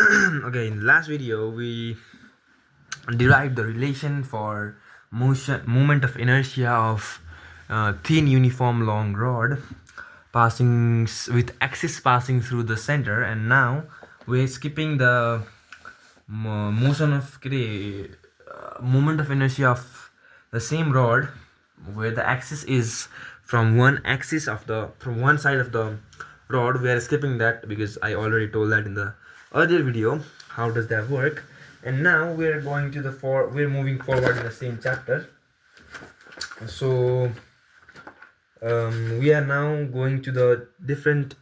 Okay, in the last video we derived the relation for moment of inertia of thin uniform long rod with axis passing through the center, and now we're skipping the motion of moment of inertia of the same rod, where the axis is from one side of the rod. We are skipping that because I already told that in the earlier video. How does that work? And now we're going to we're moving forward in the same chapter. So we are now going to the different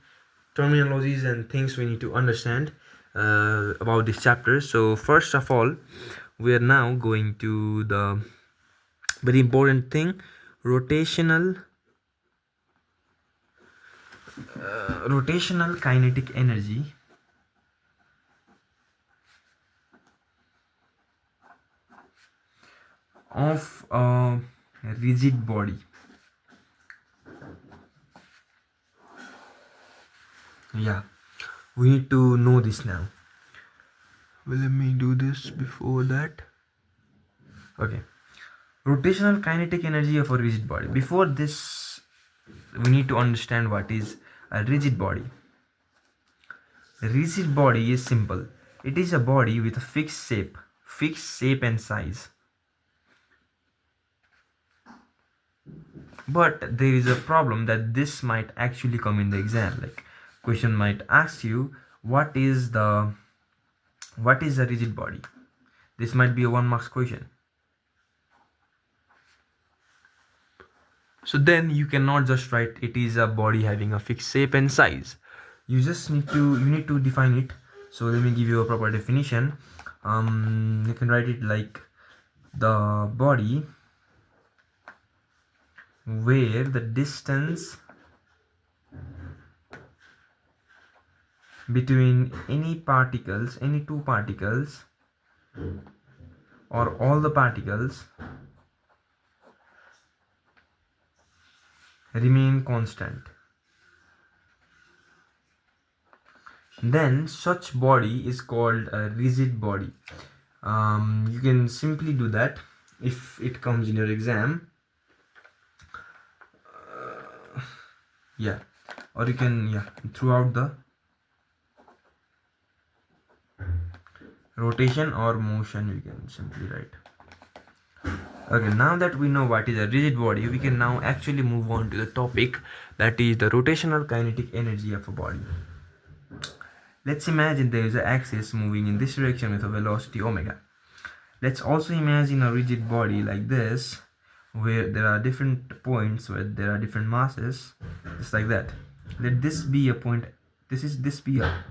terminologies and things we need to understand about this chapter. So first of all, we are now going to the very important thing: rotational rotational kinetic energy of a rigid body. Yeah, we need to know this now. Well, let me do this before that. Okay, rotational kinetic energy of a rigid body. Before this, we need to understand what is a rigid body. A rigid body is simple. It is a body with a fixed shape and size. But there is a problem that this might actually come in the exam. Like, question might ask you, what is a rigid body? This might be a 1 marks question. So then you cannot just write it is a body having a fixed shape and size. You need to define it. So let me give you a proper definition. You can write it like the body where the distance between any two particles, or all the particles, remain constant. Then such body is called a rigid body. You can simply do that if it comes in your exam. Yeah, or you can throughout the rotation or motion you can simply write. Okay, now that we know what is a rigid body, we can now actually move on to the topic, that is the rotational kinetic energy of a body. Let's imagine there is an axis moving in this direction with a velocity omega. Let's also imagine a rigid body like this, where there are different points where there are different masses, just like that. Let this be a point. This be a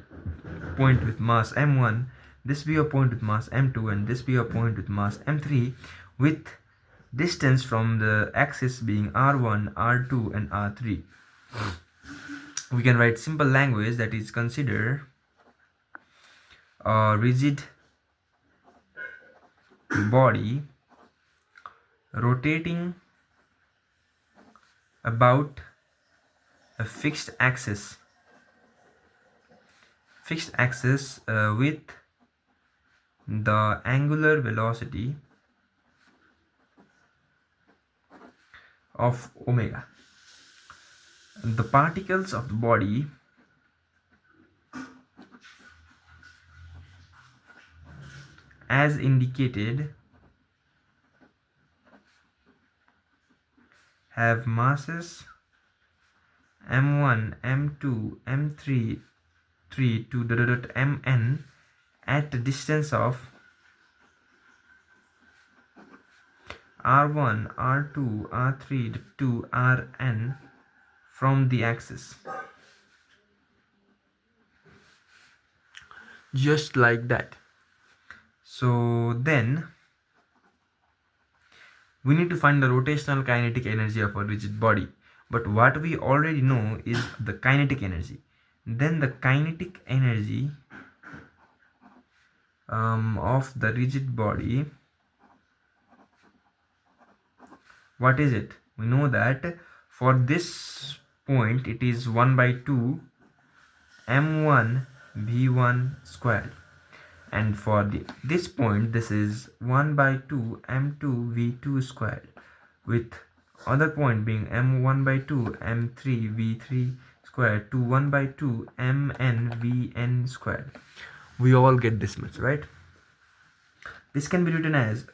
point with mass m1. This be a point with mass m2, and this be a point with mass m3, with distance from the axis being r1, r2, and r3. We can write simple language that is consider a rigid body rotating about a fixed axis with the angular velocity of omega. The particles of the body as indicated have masses m1, m2, m3 to mn at the distance of r1, r2, r3 to rn from the axis. Just like that. So then we need to find the rotational kinetic energy of a rigid body. But what we already know is the kinetic energy. Then the kinetic energy of the rigid body, what is it? We know that for this point it is 1/2 m1 v1 squared. and for this point this is 1 by 2 m2 v2 squared, with other point being m1 by 2 m3 v3 squared to 1 by 2 mn vn squared. We all get this much, right? This can be written as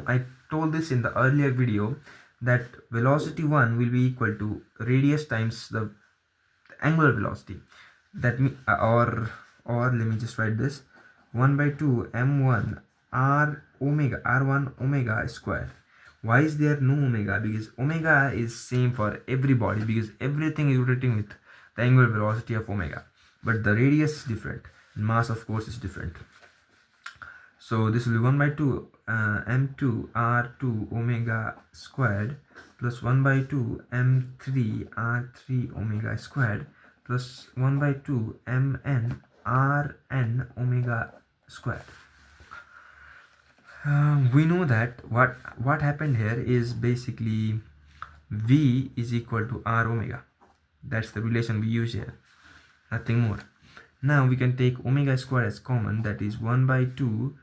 I told this in the earlier video that velocity 1 will be equal to radius times the angular velocity. That or let me just write this: 1 by 2 m1 r1 omega square. Why is there no omega? Because omega is same for every body, because everything is rotating with the angular velocity of omega, but the radius is different and mass of course is different. So this will be 1 by 2 m2 r2 omega squared plus 1 by 2 m3 r3 omega squared plus 1 by 2 mn rn omega squared. We know that what happened here is basically v is equal to r omega. That's the relation we use here, nothing more. Now we can take omega squared as common, that is 1 by 2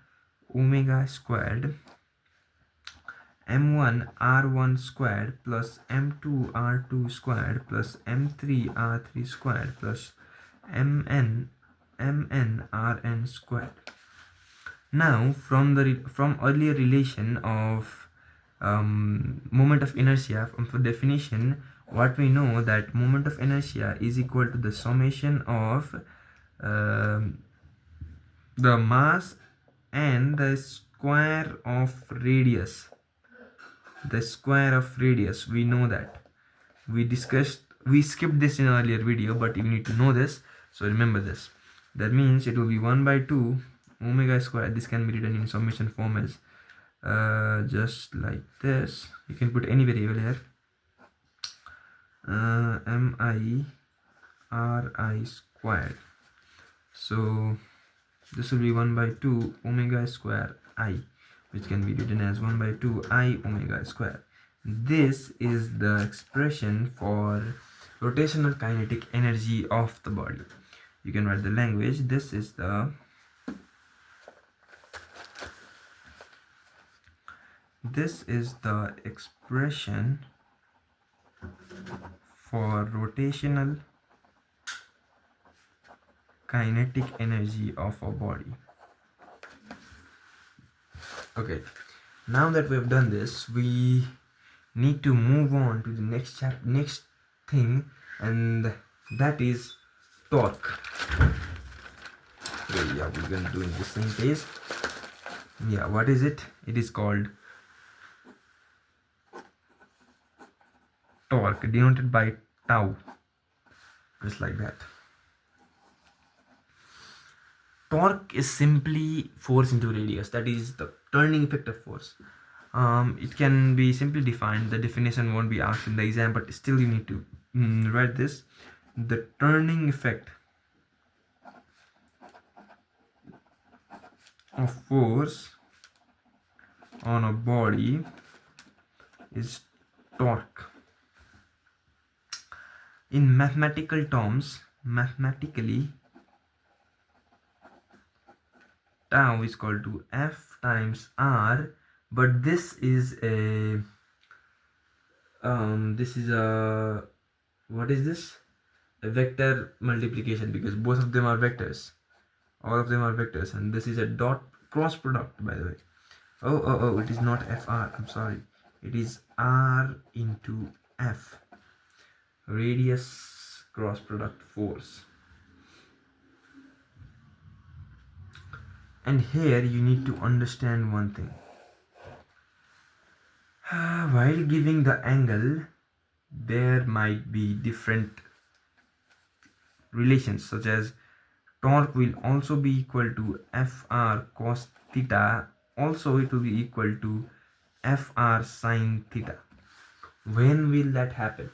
omega squared m1 r1 squared plus m2 r2 squared plus m3 r3 squared plus mn rn squared. Now from earlier relation of moment of inertia, from definition, what we know that moment of inertia is equal to the summation of the mass and the square of radius. We know that we skipped this in earlier video, but you need to know this, so remember this. That means it will be 1 by 2 omega squared. This can be written in summation form as just like this. You can put any variable here, mi ri squared. So this will be 1 by 2 omega square I, which can be written as 1 by 2 I omega square. This is the expression for rotational kinetic energy of the body. You can write the language. This is the expression for rotational kinetic energy of a body. Okay, now that we have done this, we need to move on to the next thing, and that is torque. Okay, yeah, we're gonna do it the same pace. Yeah, what is it? It is called torque, denoted by tau, just like that. Torque is simply force into radius, that is the turning effect of force. It can be simply defined. The definition won't be asked in the exam, but still you need to write this. The turning effect of force on a body is torque. In mathematical terms, tau is equal to F times R, but this is a what is this? A vector multiplication, because both of them are vectors. All of them are vectors, and this is a dot cross product, by the way. Oh, it is not FR, I'm sorry. It is R into F, radius cross product force. And here you need to understand one thing. While giving the angle, there might be different relations, such as torque will also be equal to Fr cos theta. Also it will be equal to Fr sin theta. When will that happen?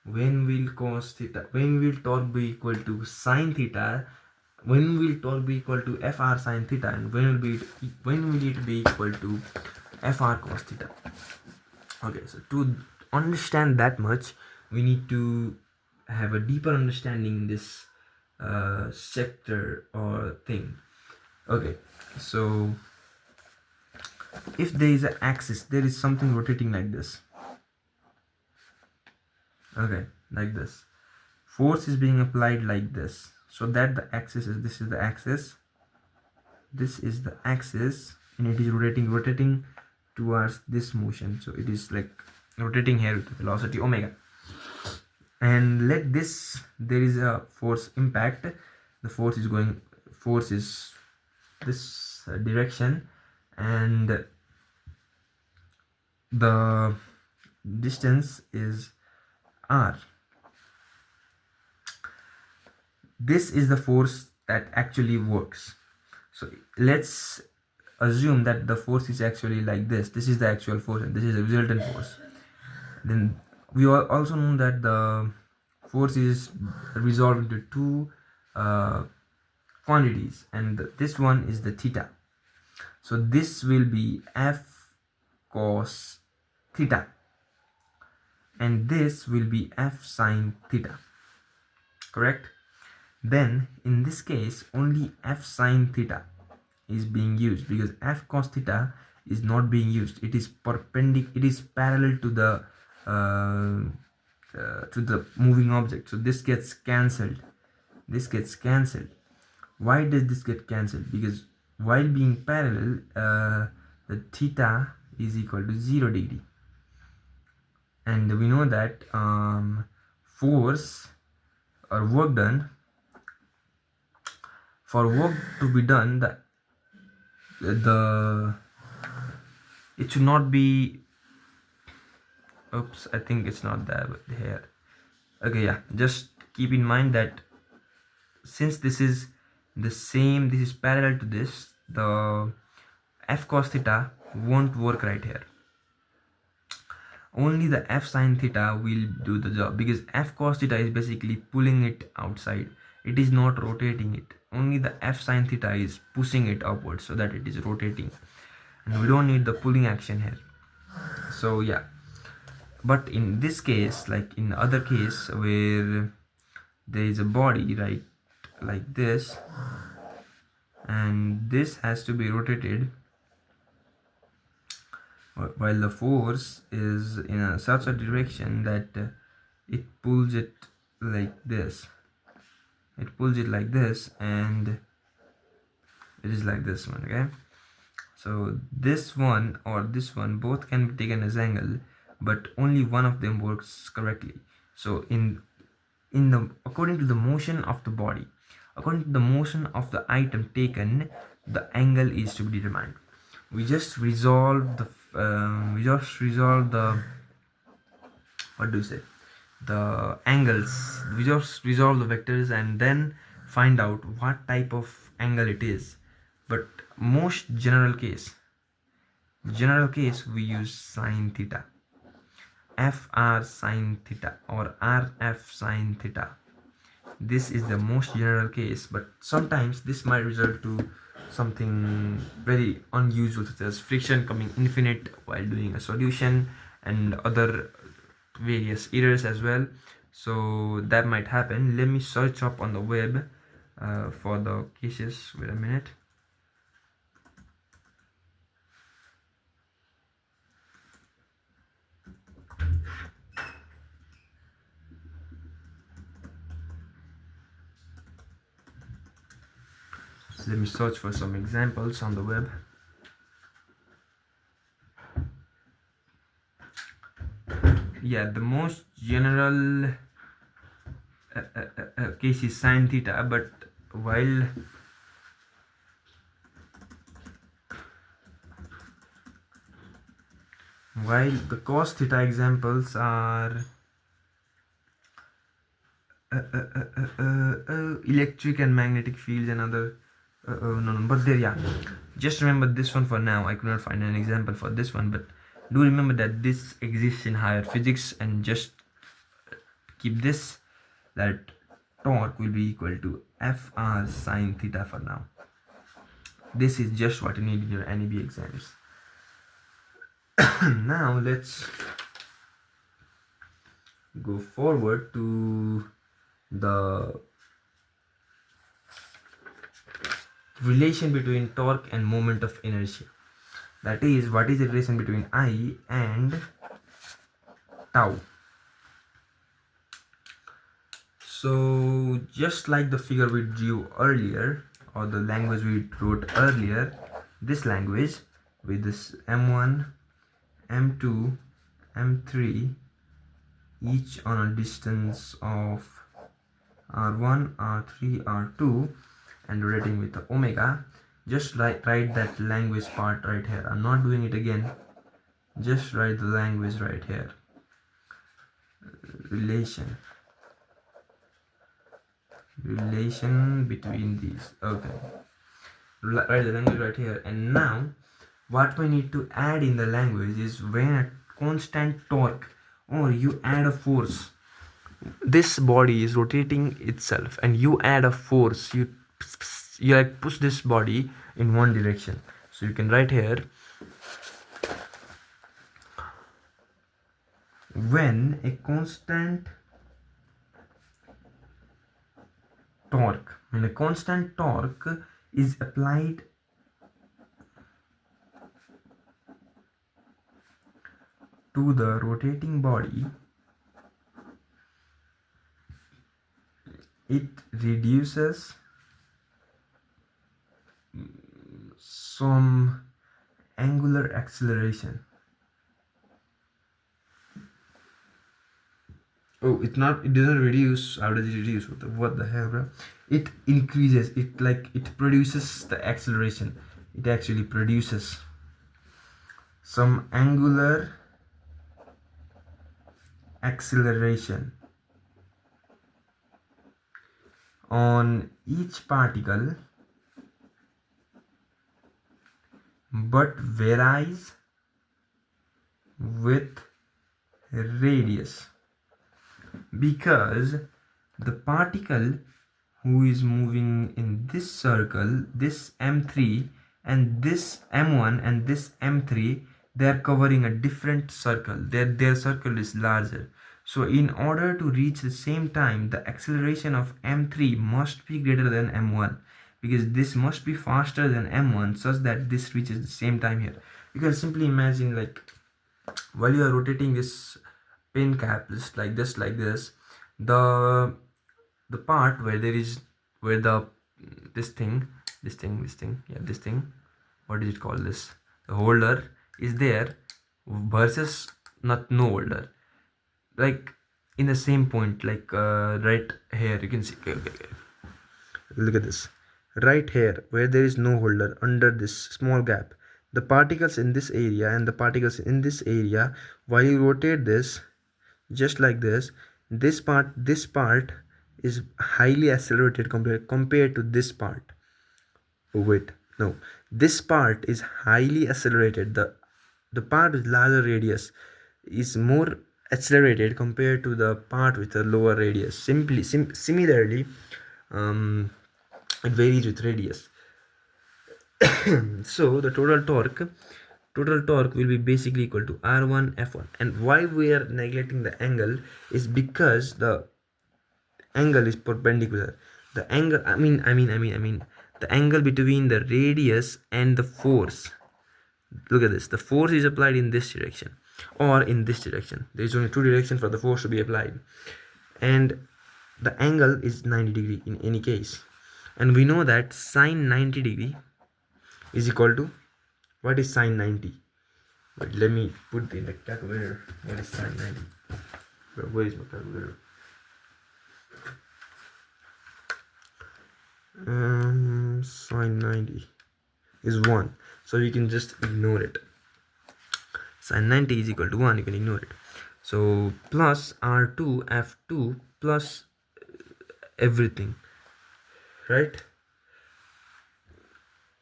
When will cos theta, when will torque be equal to sin theta? When will torque be equal to Fr sin theta? And when will it be equal to Fr cos theta? Okay, so to understand that much, we need to have a deeper understanding in this sector or thing. Okay, so if there is an axis, there is something rotating like this. Okay, like this. Force is being applied like this, so that the axis is, this is the axis, this is the axis, and it is rotating towards this motion. So it is like rotating here with velocity omega. And let this, there is a force impact, the force is going, force is this direction, and the distance is r. This is the force that actually works. So let's assume that the force is actually like this. This is the actual force and this is the resultant force. Then we also know that the force is resolved into two quantities, and this one is the theta. So this will be F cos theta, and this will be F sine theta, correct? Then in this case only F sine theta is being used, because F cos theta is not being used. It is perpendicular, it is parallel to the moving object. So this gets cancelled, this gets cancelled. Why does this get cancelled? Because while being parallel, the theta is equal to 0 degree, and we know that force or work done, for work to be done, the it should not be, oops, I think it's not there here. Okay, yeah, just keep in mind that since this is the same, this is parallel to this, the F cos theta won't work right here. Only the F sine theta will do the job, because F cos theta is basically pulling it outside, it is not rotating it. Only the F sine theta is pushing it upwards so that it is rotating, and we don't need the pulling action here. So yeah, but in this case, like in other case where there is a body right like this, and this has to be rotated, while the force is in such a direction that it pulls it like this, it pulls it like this, and it is like this one. Okay, so this one or this one, both can be taken as angle, but only one of them works correctly. So in the according to the motion of the body, according to the motion of the item taken, the angle is to be determined. We just resolve the what do you say, the angles. We just resolve the vectors and then find out what type of angle it is. But most general case we use sine theta, fr sine theta or rf sine theta. This is the most general case, but sometimes this might result to something very unusual, such as friction coming infinite while doing a solution, and other various errors as well. So that might happen. Let me search up on the web for the cases. Wait a minute. Let me search for some examples on the web. Yeah, the most general case is sine theta, but while the cos theta examples are electric and magnetic fields and other no, but there, yeah, just remember this one for now. I could not find an example for this one, but do remember that this exists in higher physics, and just keep this, that torque will be equal to fr sine theta for now. This is just what you need in your NEB exams. Now let's go forward to the relation between torque and moment of inertia. That is, what is the relation between I and tau? So just like the figure we drew earlier, or the language we wrote earlier, this language with this m1, m2, m3, each on a distance of r1, r3, r2, and rotating with the omega. Just write that language part right here. I'm not doing it again. Just write the language right here. Relation between these. Okay, write the language right here. And now what we need to add in the language is when a constant torque or you add a force, this body is rotating itself and you add a force, you like push this body in one direction. So you can write here, when a constant torque is applied to the rotating body, it reduces some angular acceleration. Oh, it doesn't reduce. How does it reduce? What the hell, bro? It increases. It produces the acceleration. It actually produces some angular acceleration on each particle, but varies with radius, because the particle who is moving in this circle, this m3 and this m1 and this m3, they are covering a different circle. Their circle is larger. So in order to reach the same time, the acceleration of m3 must be greater than m1, because this must be faster than m1 such that this reaches the same time here. You can simply imagine, like, while you are rotating this pin cap just like this, the part where there is, where the this thing, what is it called, this, the holder is there versus not no holder, like in the same point, like right here you can see, okay. Look at this, right here where there is no holder, under this small gap, the particles in this area and the particles in this area, while you rotate this just like this, this part is highly accelerated compared to this part. Oh wait, no, this part is highly accelerated. The part with larger radius is more accelerated compared to the part with a lower radius. Similarly, it varies with radius. So the total torque will be basically equal to r1 f1. And why we are neglecting the angle is because the angle is perpendicular. The angle, I mean the angle between the radius and the force. Look at this, the force is applied in this direction or in this direction. There is only two directions for the force to be applied, and the angle is 90 degree in any case. And we know that sine 90 degree is equal to, what is sine 90? But let me put in the calculator. What is sine 90? Where is my calculator? Sine 90 is 1, so you can just ignore it. Sine 90 is equal to 1, you can ignore it. So plus r2 f2 plus everything, right?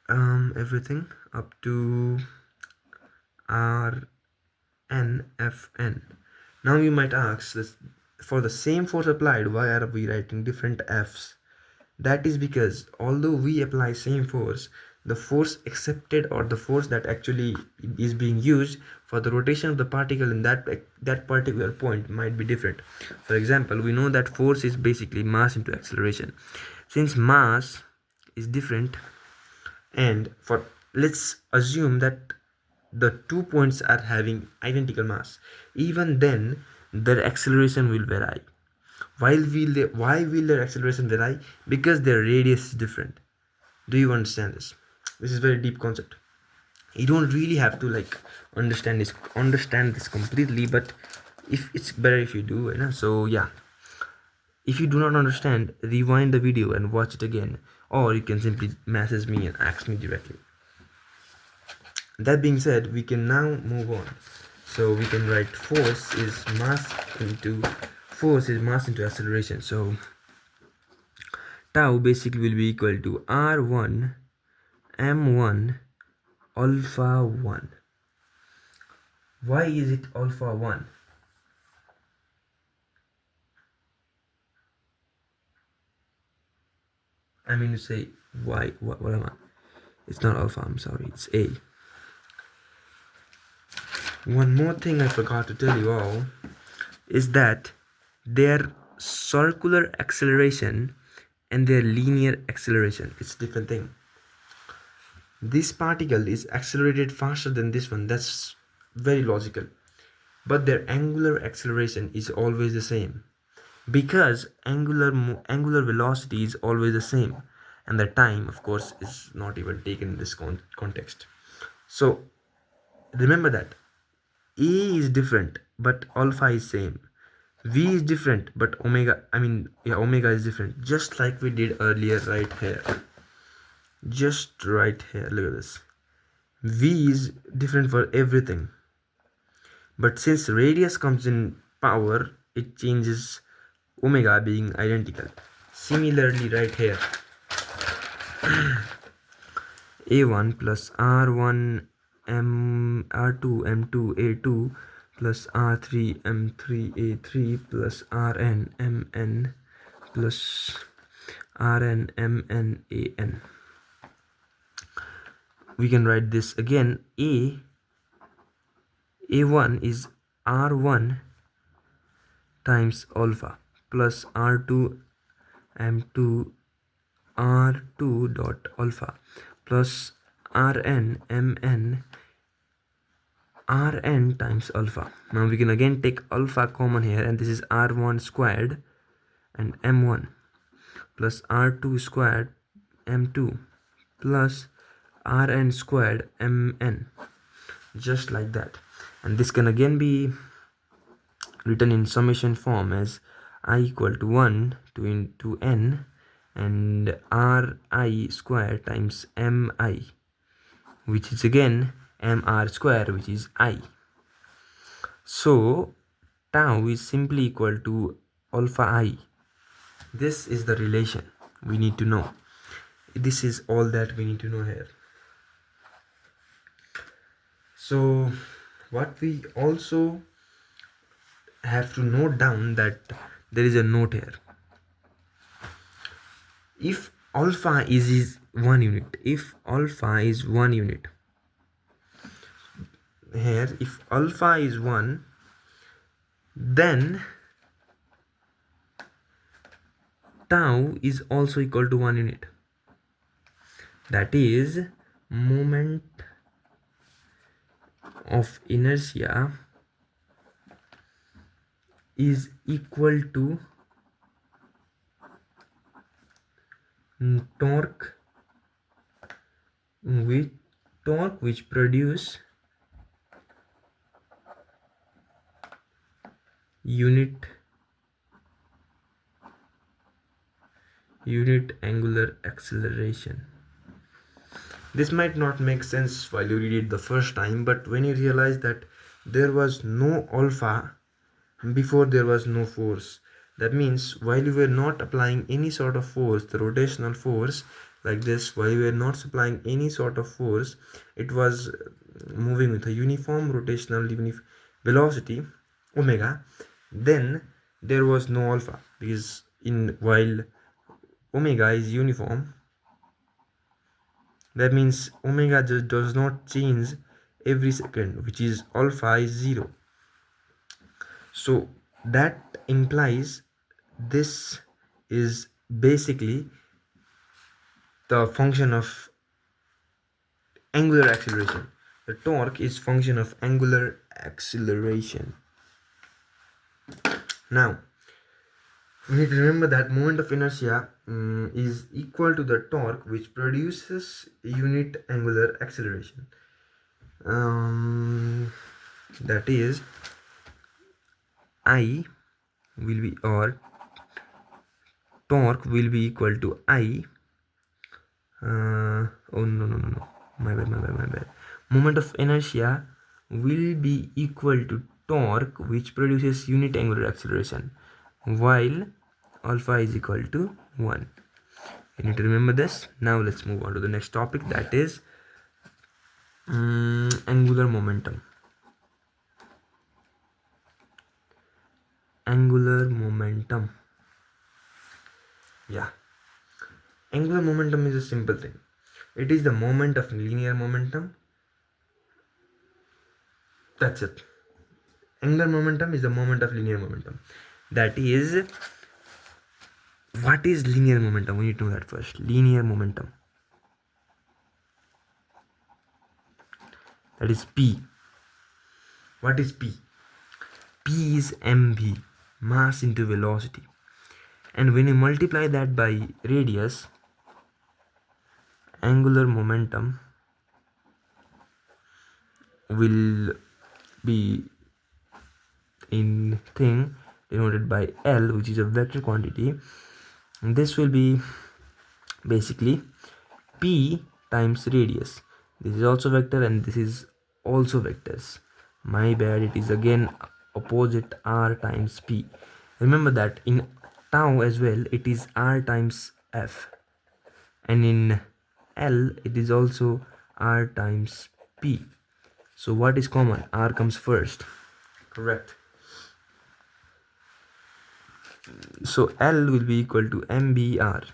Everything up to r n f n. Now you might ask this, for the same force applied, why are we writing different f's? That is because although we apply same force, the force accepted, or the force that actually is being used for the rotation of the particle in that particular point might be different. For example, we know that force is basically mass into acceleration. Since mass is different, And for, let's assume that the 2 points are having identical mass, even then their acceleration will vary. Why will their acceleration vary? Because their radius is different. Do you understand this? This is very deep concept. You don't really have to like understand this completely, but if it's better if you do, you know. So yeah, if you do not understand, rewind the video and watch it again, or you can simply message me and ask me directly. That being said, we can now move on. So we can write force is mass into acceleration. So tau basically will be equal to r1 m1 alpha 1. Why is it alpha 1? I mean to say, why? What am I? It's not alpha, I'm sorry, it's a. One more thing I forgot to tell you all is that their circular acceleration and their linear acceleration, it's different thing. This particle is accelerated faster than this one, that's very logical, but their angular acceleration is always the same, because angular velocity is always the same, and the time of course is not even taken in this context. So remember that a is different but alpha is same, v is different but omega is different, just like we did earlier right here. Just right here, look at this. V is different for everything, but since radius comes in power, it changes omega being identical. Similarly right here, a1 plus r1 r2 m2 a2 plus r3 m3 a3 plus rn mn plus rn mn an. We can write this again. A1 is r1 times alpha plus r2 m2 r2 dot alpha plus rn mn rn times alpha. Now we can again take alpha common here, and this is r1 squared and m1 plus r2 squared m2 plus rn squared mn, just like that. And this can again be written in summation form as I equal to 1 to into n and ri square times mi, which is again mr square, which is I. So tau is simply equal to alpha I. This is the relation we need to know. This is all that we need to know here. So what we also have to note down, that there is a note here. If alpha is 1 unit, if alpha is 1 unit here, if alpha is 1, then tau is also equal to 1 unit. That is, moment of inertia is equal to torque which produce unit angular acceleration. This might not make sense while you read it the first time, but when you realize that there was no alpha before there was no force, that means while you were not applying any sort of force, the rotational force like this, while you were not supplying any sort of force, it was moving with a uniform rotational velocity omega, then there was no alpha, because while omega is uniform, that means omega just does not change every second, which is alpha is 0. So that implies this is basically the function of angular acceleration. The torque is function of angular acceleration. Now we need to remember that moment of inertia is equal to the torque which produces unit angular acceleration. That is I will be, or torque will be equal to I. Oh no, my bad. Moment of inertia will be equal to torque which produces unit angular acceleration, while alpha is equal to 1. You need to remember this. Now let's move on to the next topic, that is angular momentum. Angular momentum. Yeah. Angular momentum is a simple thing. It is the moment of linear momentum. That's it. Angular momentum is the moment of linear momentum. That is, what is linear momentum? We need to know that first. Linear momentum. That is P. What is P? P is mv, mass into velocity. And when you multiply that by radius, angular momentum will be in thing denoted by L, which is a vector quantity. And this will be basically P times radius. This is also vector and this is also vectors. My bad, it is again opposite R times P. Remember that in tau as well it is R times F, and in L it is also R times P. So what is common? R comes first. Correct. So L will be equal to MBR.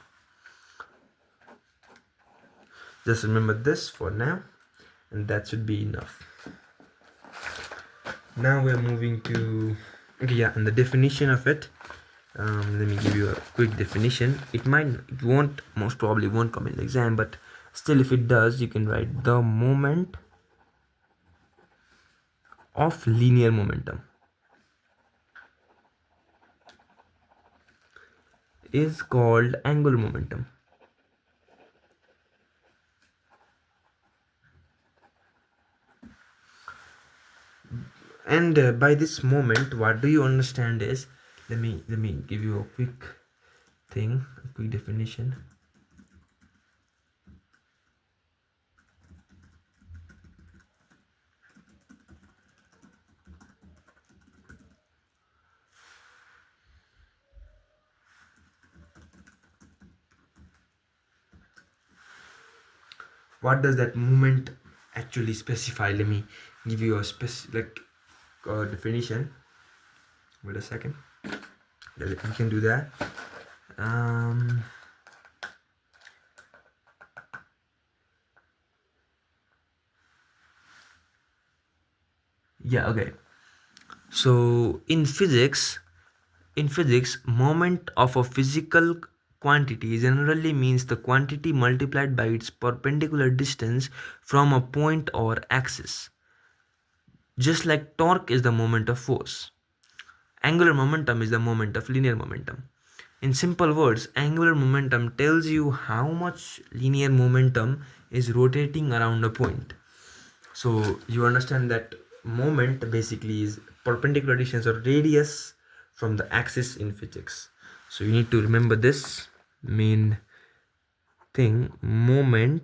Just remember this for now, and that should be enough. Now we're moving to, okay, yeah, and the definition of it. Let me give you a quick definition. It won't, most probably won't come in the exam, but still, if it does, you can write the moment of linear momentum is called angular momentum. And by this moment, what do you understand is, let me give you a quick thing, a quick definition. What does that moment actually specify? Let me give you a specific definition. Wait a second. We can do that. Yeah, okay. So in physics, moment of a physical quantity generally means the quantity multiplied by its perpendicular distance from a point or axis. Just like torque is the moment of force, angular momentum is the moment of linear momentum. In simple words, angular momentum tells you how much linear momentum is rotating around a point. So you understand that moment basically is perpendicular distance or radius from the axis in physics. So you need to remember this main thing. Moment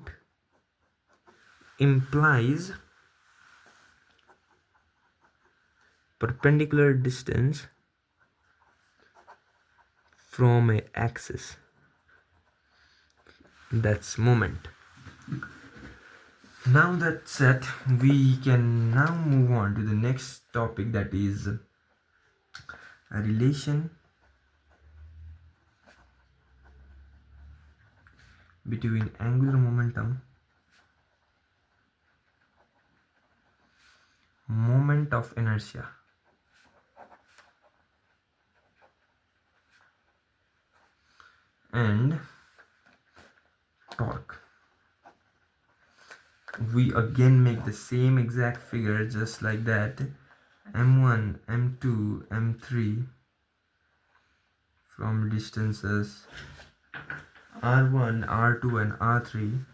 implies perpendicular distance from a axis. That's moment. Now that set, we can now move on to the next topic, that is a relation between angular momentum, moment of inertia, and torque. we again make the same exact figure just like that. M1, M2, M3 from distances R1, R2 and R3,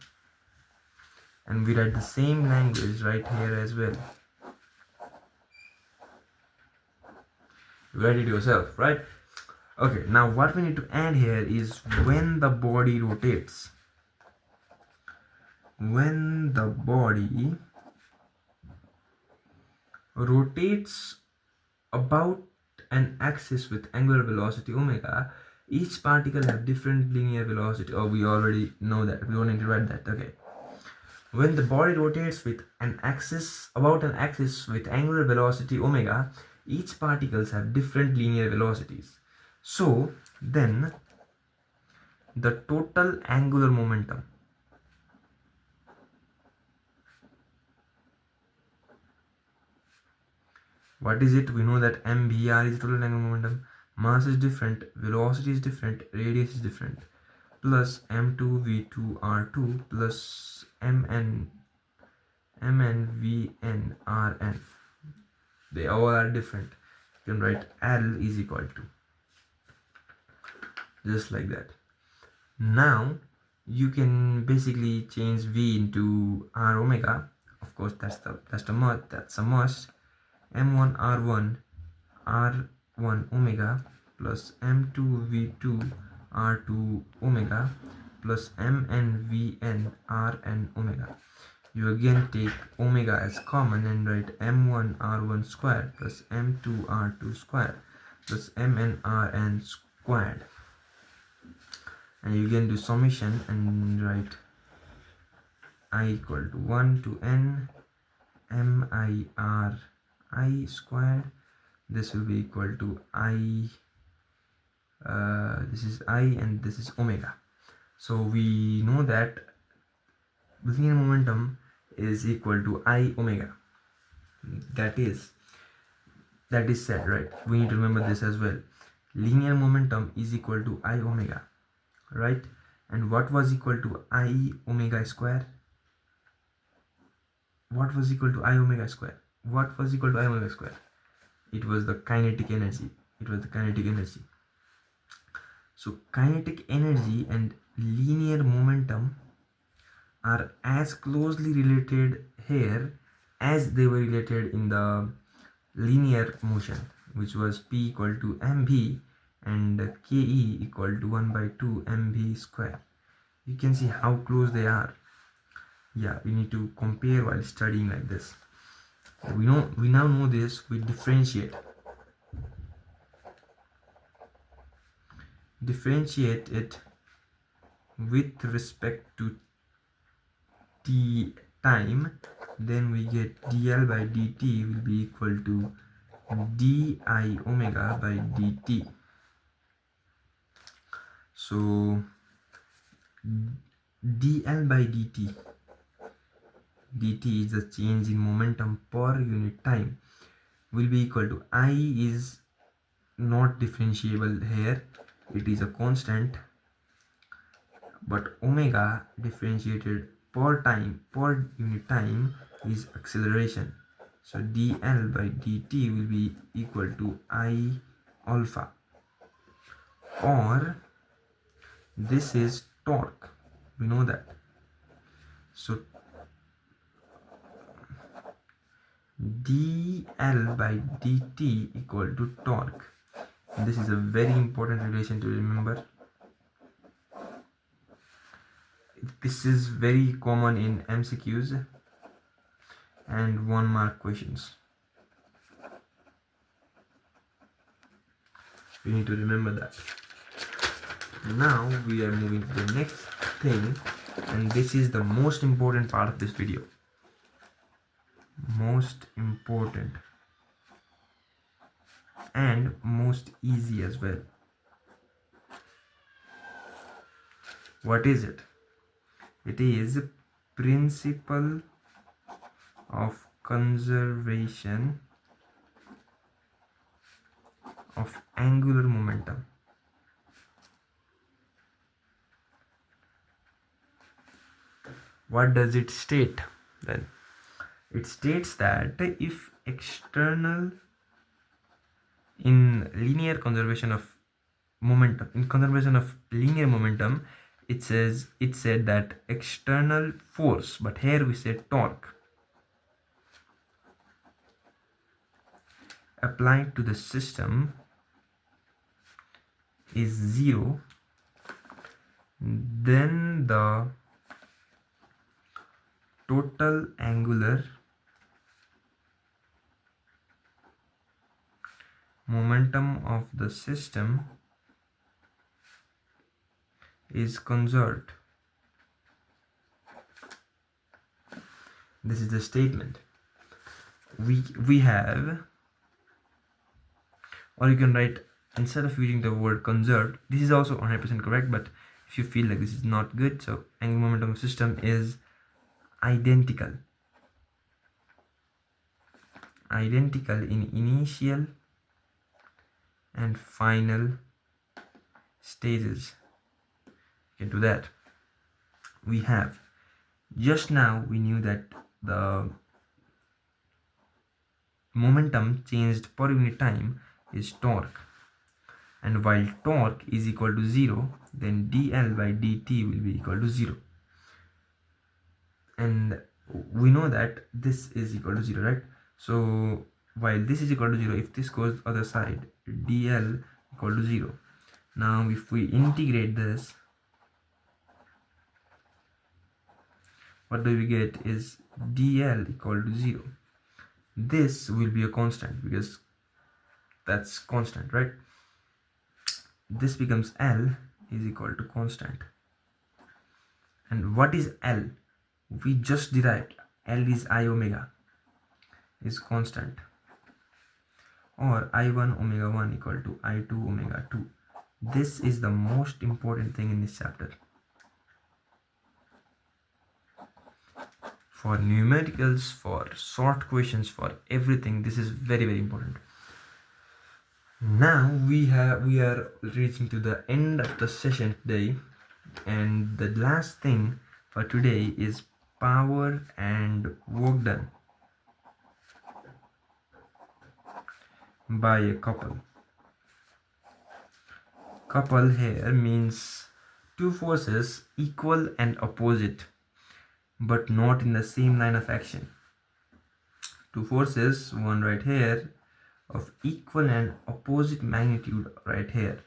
and we write the same language right here as well. You write it yourself, right? Okay, now what we need to add here is when the body rotates. When the body rotates about an axis with angular velocity omega, each particle have different linear velocity. Oh, we already know that. We don't need to write that. Okay. When the body rotates with an axis about an axis with angular velocity omega, each particles have different linear velocities. So then the total angular momentum, what is it? We know that mvr is total angular momentum. Mass is different, velocity is different, radius is different, plus m2 v2 r2 plus mn vn rn. They all are different. You can write L is equal to, just like that. Now you can basically change V into R omega. Of course, that's a must. M1 R1 R1 omega plus M2 V2 R2 omega plus Mn Vn Rn omega. You again take omega as common and write M1 R1 squared plus M2 R2 squared plus Mn Rn squared. And you can do summation and write I equal to 1 to n MIRI squared. This will be equal to I, this is I and this is omega. So we know that linear momentum is equal to I omega. That is said, right? We need to remember this as well. Linear momentum is equal to I omega, right? And what was equal to I omega square? What was equal to I omega square? What was equal to I omega square? It was the kinetic energy. So kinetic energy and linear momentum are as closely related here as they were related in the linear motion, which was P equal to mv and ke equal to 1 by 2 mv square. You can see how close they are. Yeah, we need to compare while studying like this. We now know this. We differentiate it with respect to t time. Then we get dl by dt will be equal to di omega by dt. So dl by dt is the change in momentum per unit time, will be equal to I is not differentiable here, it is a constant, but omega differentiated per unit time is acceleration. So dl by dt will be equal to I alpha, or this is torque, we know that. So dl by dt equal to torque. This is a very important relation to remember. This is very common in MCQs and 1 mark questions. We need to remember that. Now we are moving to the next thing, and this is the most important part of this video. Most important and most easy as well. What is it? It is principle of conservation of angular momentum. What does it state? Then it states that if external in linear conservation of momentum, in conservation of linear momentum, it said that external force, but here we said torque, applied to the system is 0, then the total angular momentum of the system is conserved. This is the statement. We have, or you can write, instead of using the word conserved, this is also 100% correct, but if you feel like this is not good, so angular momentum of system is identical in initial and final stages. You can do that. We have, just now we knew that the momentum changed per unit time is torque, and while torque is equal to 0, then dl by dt will be equal to 0, and we know that this is equal to 0, right? So while this is equal to 0, if this goes the other side, dl equal to 0. Now if we integrate this, what do we get is dl equal to 0. This will be a constant because that's constant, right? This becomes L is equal to constant. And what is L? We just derived. L is I omega is constant, or I1 omega 1 equal to I2 omega 2. This is the most important thing in this chapter. For numericals, for short questions, for everything, this is very, very important. Now we are reaching to the end of the session today, and the last thing for today is power and work done by a couple. Couple here means two forces equal and opposite, but not in the same line of action. Two forces, one right here, of equal and opposite magnitude right here.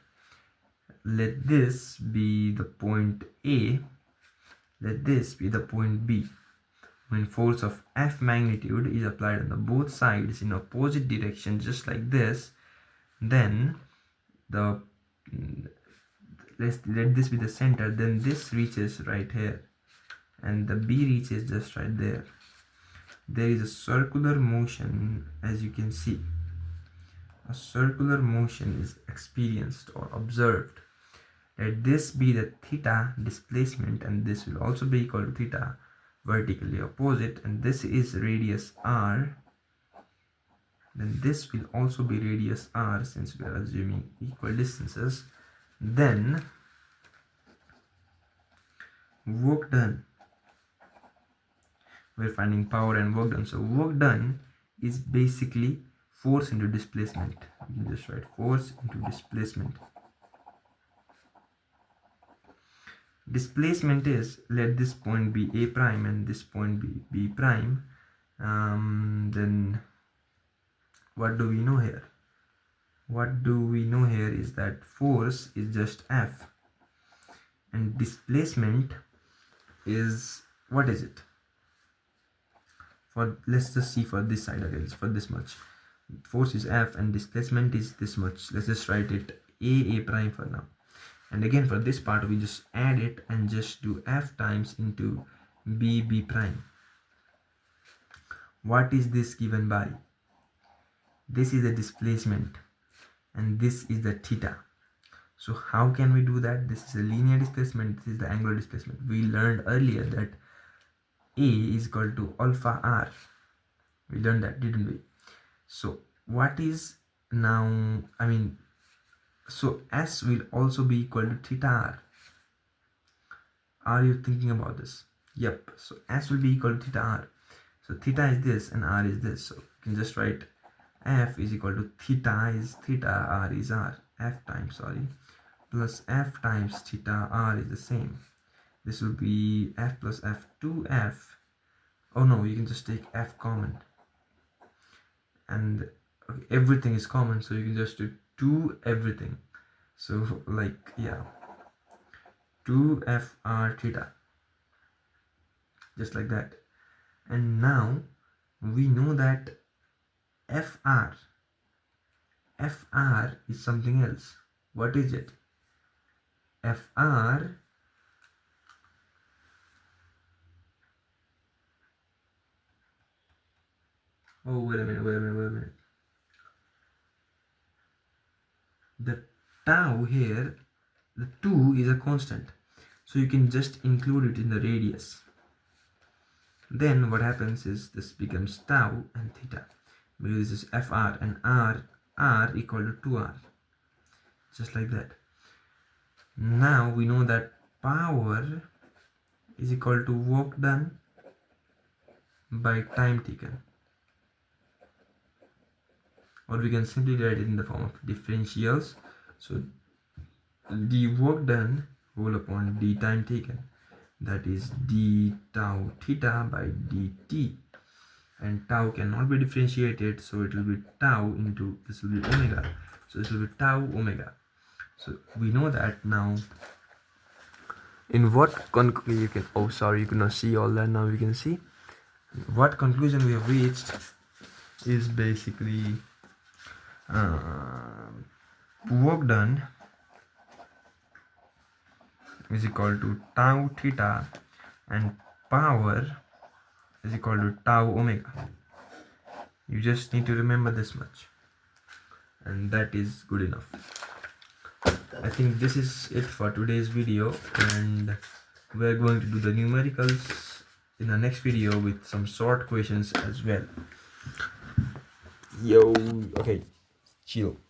Let this be the point A, let this be the point B. When force of F magnitude is applied on the both sides in opposite direction, just like this, then let this be the center, then this reaches right here and the B reaches just right there. There is a circular motion, as you can see. A circular motion is experienced or observed. Let this be the theta displacement, and this will also be equal to theta vertically opposite, and this is radius r. Then this will also be radius r, since we are assuming equal distances. Then work done, we're finding power and work done. So work done is basically force into displacement. You can just write force into displacement. Displacement is, let this point be A prime and this point be B prime. Then what do we know here? What do we know here is that force is just F, and displacement is, what is it? For, let's just see for this side again, for this much. Force is F and displacement is this much. Let's just write it A prime for now. And again, for this part, we just add it and just do F times into B prime. What is this given by? This is the displacement and this is the theta. So how can we do that? This is a linear displacement, this is the angular displacement. We learned earlier that A is equal to alpha r. We learned that, didn't we? So what is now, so S will also be equal to theta r. Are you thinking about this? Yep, so S will be equal to theta r. So theta is this and r is this, so you can just write f is equal to theta is theta, r is r, f times, sorry, plus f times theta r is the same. This will be f plus f 2f. Oh no, you can just take f common, and okay, everything is common, so you can just do everything. So like, yeah, 2f r theta, just like that. And now we know that fr fr is something else. What is it? Fr, oh wait a minute. The tau here, the 2 is a constant, so you can just include it in the radius. Then what happens is this becomes tau and theta, because this is fr and r equal to 2r, just like that. Now we know that power is equal to work done by time taken, or we can simply write it in the form of differentials. So d work done whole upon d time taken, that is d tau theta by dt, and tau cannot be differentiated, so it will be tau into, this will be omega, so this will be tau omega. So we know that now. In what conclusion you can, oh sorry, you cannot see all that. Now we can see what conclusion we have reached is basically work done is equal to tau theta and power is equal to tau omega. You just need to remember this much, and that is good enough. I think this is it for today's video, and we're going to do the numericals in the next video with some short questions as well. Yo, okay, chill.